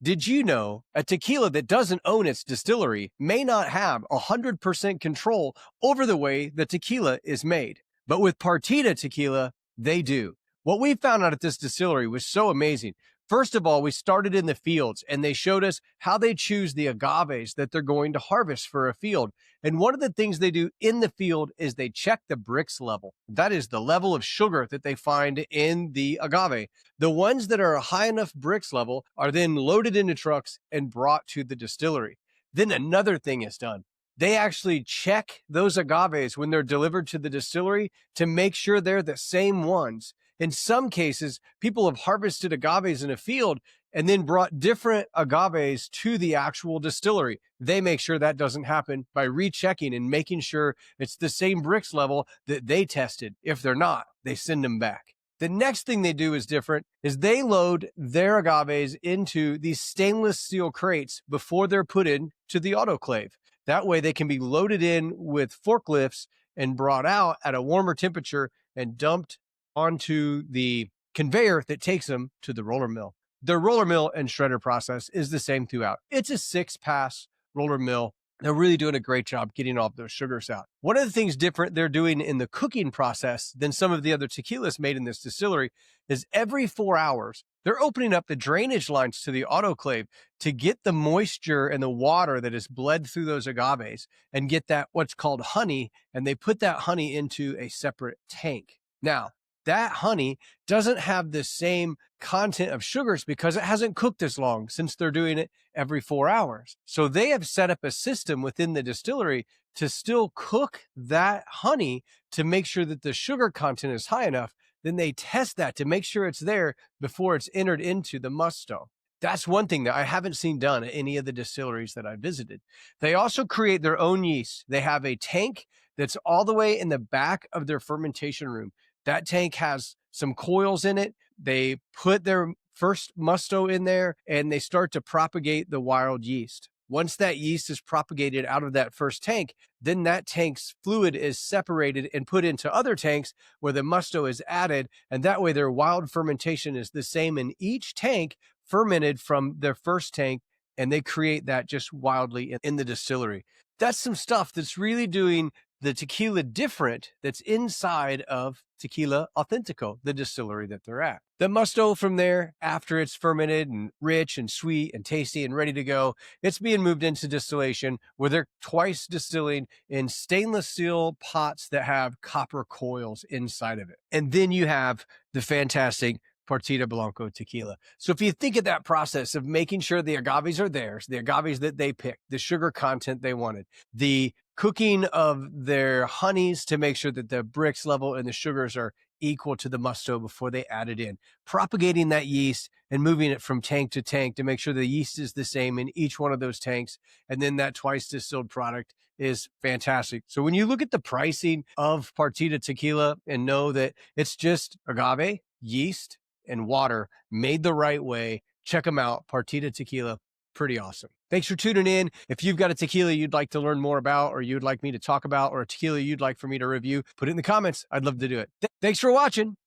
Did you know a tequila that doesn't own its distillery may not have 100% control over the way the tequila is made? But with Partida Tequila, they do. What we found out at this distillery was so amazing. First of all, we started in the fields and they showed us how they choose the agaves that they're going to harvest for a field. And one of the things they do in the field is they check the Brix level. That is the level of sugar that they find in the agave. The ones that are a high enough Brix level are then loaded into trucks and brought to the distillery. Then another thing is done. They actually check those agaves when they're delivered to the distillery to make sure they're the same ones. In some cases, people have harvested agaves in a field and then brought different agaves to the actual distillery. They make sure that doesn't happen by rechecking and making sure it's the same Brix level that they tested. If they're not, they send them back. The next thing they do is different is they load their agaves into these stainless steel crates before they're put in to the autoclave. That way they can be loaded in with forklifts and brought out at a warmer temperature and dumped onto the conveyor that takes them to the roller mill. The roller mill and shredder process is the same throughout. It's a 6-pass roller mill. They're really doing a great job getting all of those sugars out. One of the things different they're doing in the cooking process than some of the other tequilas made in this distillery is every 4 hours, they're opening up the drainage lines to the autoclave to get the moisture and the water that has bled through those agaves and get that what's called honey, and they put that honey into a separate tank. Now, that honey doesn't have the same content of sugars because it hasn't cooked as long since they're doing it every 4 hours. So they have set up a system within the distillery to still cook that honey to make sure that the sugar content is high enough. Then they test that to make sure it's there before it's entered into the musto. That's one thing that I haven't seen done at any of the distilleries that I visited. They also create their own yeast. They have a tank that's all the way in the back of their fermentation room. That tank has some coils in it. They put their first musto in there and they start to propagate the wild yeast. Once that yeast is propagated out of that first tank, then that tank's fluid is separated and put into other tanks where the musto is added. And that way their wild fermentation is the same in each tank, fermented from their first tank. And they create that just wildly in the distillery. That's some stuff that's really doing the tequila different that's inside of Tequila Authentico, the distillery that they're at. The musto from there, after it's fermented and rich and sweet and tasty and ready to go, it's being moved into distillation where they're twice distilling in stainless steel pots that have copper coils inside of it. And then you have the fantastic Partida Blanco tequila. So if you think of that process of making sure the agaves are theirs, the agaves that they picked, the sugar content they wanted, the cooking of their honeys to make sure that the Brix level and the sugars are equal to the musto before they add it in, propagating that yeast and moving it from tank to tank to make sure the yeast is the same in each one of those tanks. And then that twice distilled product is fantastic. So when you look at the pricing of Partida Tequila and know that it's just agave, yeast, and water made the right way, check them out. Partida Tequila, pretty awesome. Thanks for tuning in. If you've got a tequila you'd like to learn more about, or you'd like me to talk about, or a tequila you'd like for me to review, put it in the comments. I'd love to do it. Thanks for watching.